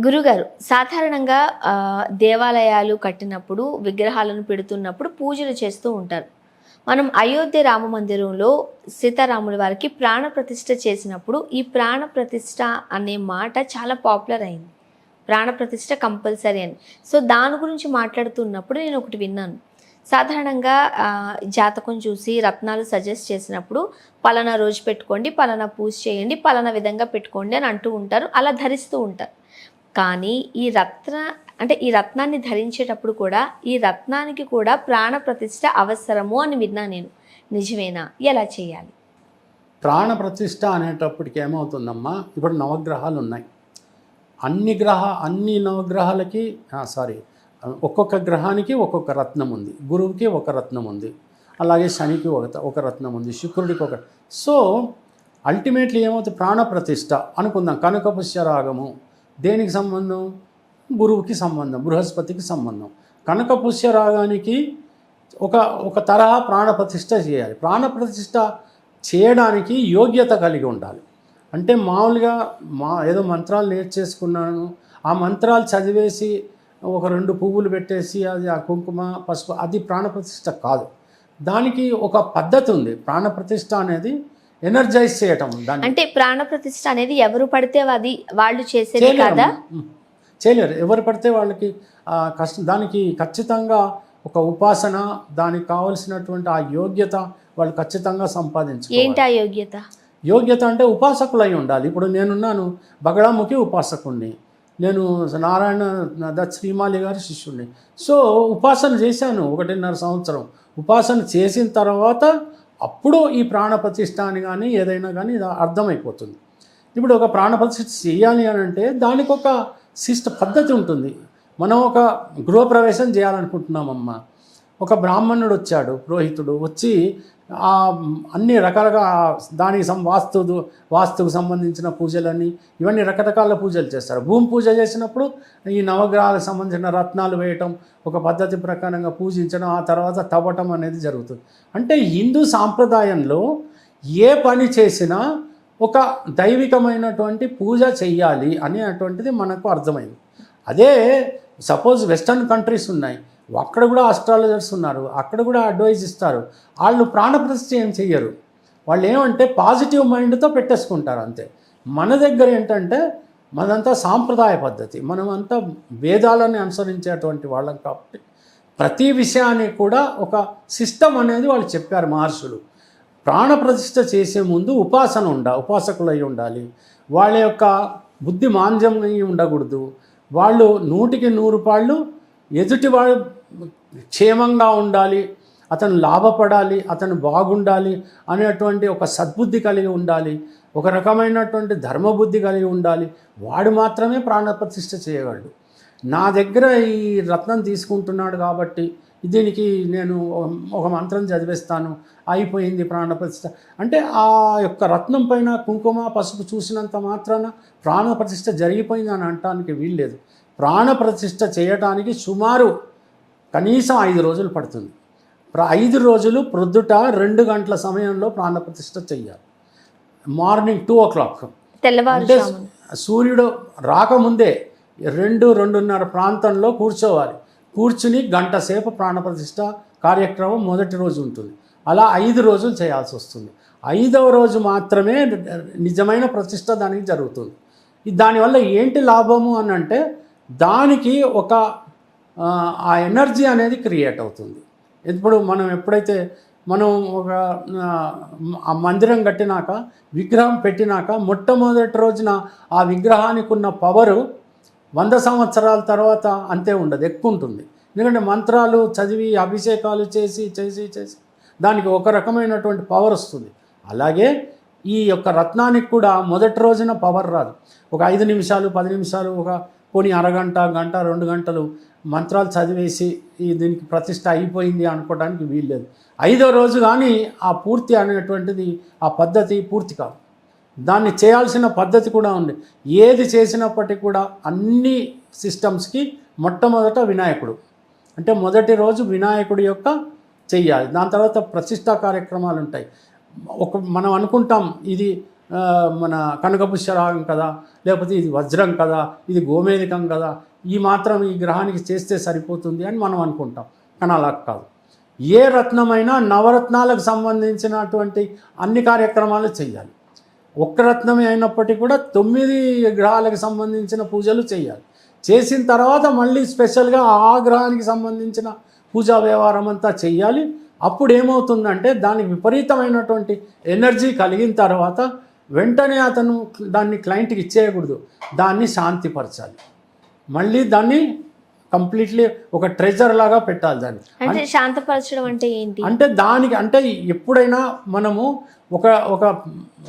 గురుగారు సాధారణంగా దేవాలయాలు కట్టినప్పుడు విగ్రహాలను పెడుతున్నప్పుడు పూజలు చేస్తూ ఉంటారు. మనం అయోధ్య రామ మందిరంలో సీతారాముల వారికి ప్రాణ ప్రతిష్ఠ చేసినప్పుడు ఈ ప్రాణ ప్రతిష్ఠ అనే మాట చాలా పాపులర్ అయింది. ప్రాణ ప్రతిష్ఠ కంపల్సరీ అని. సో దాని గురించి మాట్లాడుతున్నప్పుడు నేను ఒకటి విన్నాను. సాధారణంగా జాతకం చూసి రత్నాలు సజెస్ట్ చేసినప్పుడు పలానా రోజు పెట్టుకోండి, పలానా పూజ చేయండి, పలానా విధంగా పెట్టుకోండి అని అంటూ ఉంటారు. అలా ధరిస్తూ ఉంటారు. కానీ ఈ రత్నాన్ని ధరించేటప్పుడు కూడా ఈ రత్నానికి కూడా ప్రాణ ప్రతిష్ఠ అవసరము అని విన్నా నేను. నిజమేనా? ఎలా చేయాలి? ప్రాణ ప్రతిష్ఠ అనేటప్పటికి ఏమవుతుందమ్మా, ఇప్పుడు నవగ్రహాలు ఉన్నాయి. అన్ని నవగ్రహాలకి ఒక్కొక్క గ్రహానికి ఒక్కొక్క రత్నం ఉంది. గురువుకి ఒక రత్నం ఉంది, అలాగే శనికి ఒక రత్నం ఉంది, శుక్రుడికి ఒక. సో అల్టిమేట్లీ ఏమవుతుంది, ప్రాణ ప్రతిష్ఠ అనుకుందాం. కనకపుష్యరాగము దేనికి సంబంధం? గురువుకి సంబంధం, బృహస్పతికి సంబంధం. కనకపుష్యరాగానికి ఒక తరహా ప్రాణప్రతిష్ఠ చేయాలి. ప్రాణప్రతిష్ఠ చేయడానికి యోగ్యత కలిగి ఉండాలి. అంటే మామూలుగా ఏదో మంత్రాలు నేర్చేసుకున్నాను, ఆ మంత్రాలు చదివేసి ఒక 2 పువ్వులు పెట్టేసి అది ఆ కుంకుమ పసుపు అది ప్రాణప్రతిష్ఠ కాదు. దానికి ఒక పద్ధతి ఉంది. ప్రాణప్రతిష్ఠ అనేది ఎనర్జైజ్ చేయటం. దాన్ని అంటే ప్రాణప్రతిష్ఠ అనేది ఎవరు పడితే అది వాళ్ళు చేసేది కాదా? చేయలేరు. ఎవరు పడితే వాళ్ళకి కష్టం. దానికి ఖచ్చితంగా ఒక ఉపాసన, దానికి కావలసినటువంటి ఆ యోగ్యత వాళ్ళు ఖచ్చితంగా సంపాదించాలి. ఏంటి ఆ యోగ్యత? యోగ్యత అంటే ఉపాసకులు అయి ఉండాలి. ఇప్పుడు నేనున్నాను, బగడాముఖి ఉపాసకుణ్ణి, నేను నారాయణ దత్ శ్రీమాలి గారి శిష్యుడిని. సో ఉపాసన చేశాను 1.5 సంవత్సరం. ఉపాసన చేసిన తర్వాత అప్పుడు ఈ ప్రాణప్రతిష్ఠ అని కానీ ఏదైనా కానీ అర్థమైపోతుంది. ఇప్పుడు ఒక ప్రాణప్రతిష్ఠ చేయాలి అని అంటే దానికి ఒక పద్ధతి ఉంటుంది. మనం ఒక గృహప్రవేశం చేయాలనుకుంటున్నామమ్మా. ఒక బ్రాహ్మణుడు వచ్చాడు, పురోహితుడు వచ్చి అన్ని రకాలుగా దానికి వాస్తుకు సంబంధించిన పూజలని ఇవన్నీ రకరకాల పూజలు చేస్తారు. భూమి పూజ చేసినప్పుడు ఈ నవగ్రహాలకు సంబంధించిన రత్నాలు వేయటం, ఒక పద్ధతి ప్రకారంగా పూజించడం, ఆ తర్వాత తవ్వటం అనేది జరుగుతుంది. అంటే హిందూ సాంప్రదాయంలో ఏ పని చేసినా ఒక దైవికమైనటువంటి పూజ చెయ్యాలి అనేటువంటిది మనకు అర్థమైంది. అదే సపోజ్ వెస్టర్న్ కంట్రీస్ ఉన్నాయి, అక్కడ కూడా ఆస్ట్రాలజర్స్ ఉన్నారు, అక్కడ కూడా అడ్వైజ్ ఇస్తారు. వాళ్ళు ప్రాణప్రతిష్ఠ ఏం చెయ్యరు. వాళ్ళు ఏమంటే పాజిటివ్ మైండ్తో పెట్టేసుకుంటారు అంతే. మన దగ్గర ఏంటంటే మనదంతా సాంప్రదాయ పద్ధతి, మనమంతా వేదాలని అనుసరించేటువంటి వాళ్ళం కాబట్టి ప్రతి విషయానికి కూడా ఒక సిస్టమ్ అనేది వాళ్ళు చెప్పారు మహర్షులు. ప్రాణప్రతిష్ఠ చేసే ముందు ఉపాసకులై ఉండాలి. వాళ్ళ యొక్క బుద్ధి మాంద్యం ఉండకూడదు. వాళ్ళు 100కి 100 పాళ్ళు ఎదుటివాడు క్షేమంగా ఉండాలి, అతను లాభపడాలి, అతను బాగుండాలి అనేటువంటి ఒక సద్బుద్ధి కలిగి ఉండాలి, ఒక రకమైనటువంటి ధర్మబుద్ధి కలిగి ఉండాలి. వాడు మాత్రమే ప్రాణప్రతిష్ఠ చేయగలడు. నా దగ్గర ఈ రత్నం తీసుకుంటున్నాడు కాబట్టి దీనికి నేను ఒక మంత్రం చదివేస్తాను, అయిపోయింది ప్రాణప్రతిష్ఠ అంటే ఆ యొక్క రత్నం పైన కుంకుమ పసుపు చూసినంత మాత్రాన ప్రాణప్రతిష్ఠ జరిగిపోయింది అని అనటానికి వీల్లేదు. ప్రాణప్రతిష్ఠ చేయటానికి సుమారు కనీసం 5 రోజులు పడుతుంది. 5 రోజులు ప్రొద్దుట 2 గంటల సమయంలో ప్రాణప్రతిష్ఠ చెయ్యాలి. మార్నింగ్ 2 o'clock అంటే సూర్యుడు రాకముందే 2-2:30 ప్రాంతంలో కూర్చోవాలి. కూర్చుని గంట సేపు ప్రాణప్రతిష్ఠ కార్యక్రమం మొదటి రోజు ఉంటుంది. అలా 5 రోజులు చేయాల్సి వస్తుంది. 5వ రోజు మాత్రమే నిజమైన ప్రతిష్ఠ దానికి జరుగుతుంది. దానివల్ల ఏంటి లాభము అని అంటే దానికి ఒక ఆ ఎనర్జీ అనేది క్రియేట్ అవుతుంది. ఇప్పుడు ఎప్పుడైతే మనం ఒక మందిరం కట్టినాక విగ్రహం పెట్టినాక మొట్టమొదటి రోజున ఆ విగ్రహానికి ఉన్న పవరు 100 సంవత్సరాల తర్వాత అంతే ఉండదు, ఎక్కువ ఉంటుంది. ఎందుకంటే మంత్రాలు చదివి అభిషేకాలు చేసి దానికి ఒక రకమైనటువంటి పవర్ వస్తుంది. అలాగే ఈ యొక్క రత్నానికి కూడా మొదటి రోజున పవర్ రాదు. ఒక 5 నిమిషాలు 10 నిమిషాలు పోనీ అరగంట, గంట, 2 గంటలు మంత్రాలు చదివేసి దీనికి ప్రతిష్ఠ అయిపోయింది అనుకోవడానికి వీల్లేదు. 5వ రోజు కానీ ఆ పూర్తి అనేటువంటిది ఆ పద్ధతి పూర్తి కాదు. దాన్ని చేయాల్సిన పద్ధతి కూడా ఉంది. ఏది చేసినప్పటికీ కూడా అన్ని సిస్టమ్స్కి మొట్టమొదట వినాయకుడు అంటే మొదటి రోజు వినాయకుడి యొక్క చెయ్యాలి. దాని తర్వాత ప్రతిష్ఠా కార్యక్రమాలు ఉంటాయి. మనం అనుకుంటాం ఇది మన కనకపుష్యరాగం కదా, లేకపోతే ఇది వజ్రం కదా, ఇది గోమేధికం కదా, ఈ మాత్రం ఈ గ్రహానికి చేస్తే సరిపోతుంది అని మనం అనుకుంటాం. కానీ అలా కాదు. ఏ రత్నమైనా నవరత్నాలకు సంబంధించినటువంటి అన్ని కార్యక్రమాలు చేయాలి. ఒక్క రత్నమే అయినప్పటికీ కూడా 9 గ్రహాలకు సంబంధించిన పూజలు చేయాలి. చేసిన తర్వాత మళ్ళీ స్పెషల్గా ఆ గ్రహానికి సంబంధించిన పూజా వ్యవహారం అంతా చేయాలి. అప్పుడు ఏమవుతుందంటే దానికి విపరీతమైనటువంటి ఎనర్జీ కలిగిన తర్వాత వెంటనే అతను దాన్ని క్లయింట్కి ఇచ్చేయకూడదు, దాన్ని శాంతిపరచాలి. మళ్ళీ దాన్ని కంప్లీట్లీ ఒక ట్రెజర్ లాగా పెట్టాలి దాన్ని. అంటే శాంతపరచడం అంటే ఏంటి? అంటే దానికి అంటే ఎప్పుడైనా మనము ఒక ఒక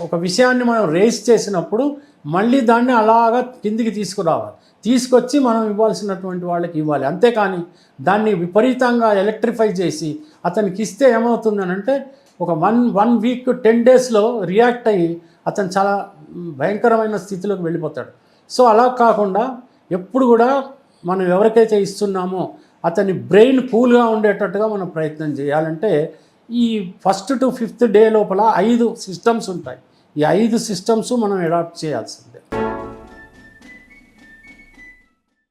ఒక విషయాన్ని మనం రేస్ చేసినప్పుడు మళ్ళీ దాన్ని అలాగా కిందికి తీసుకురావాలి. తీసుకొచ్చి మనం ఇవ్వాల్సినటువంటి వాళ్ళకి ఇవ్వాలి. అంతేకాని దాన్ని విపరీతంగా ఎలక్ట్రిఫై చేసి అతనికి ఇస్తే ఏమవుతుందనంటే ఒక వన్ వీక్ 10 డేస్లో రియాక్ట్ అయ్యి అతను చాలా భయంకరమైన స్థితిలోకి వెళ్ళిపోతాడు. సో అలా కాకుండా ఎప్పుడు కూడా మనం ఎవరికైతే ఇస్తున్నామో అతని బ్రెయిన్ కూల్గా ఉండేటట్టుగా మనం ప్రయత్నం చేయాలంటే ఈ 1st to 5th డే లోపల 5 సిస్టమ్స్ ఉంటాయి. ఈ 5 సిస్టమ్స్ మనం అడాప్ట్ చేయాల్సిందే.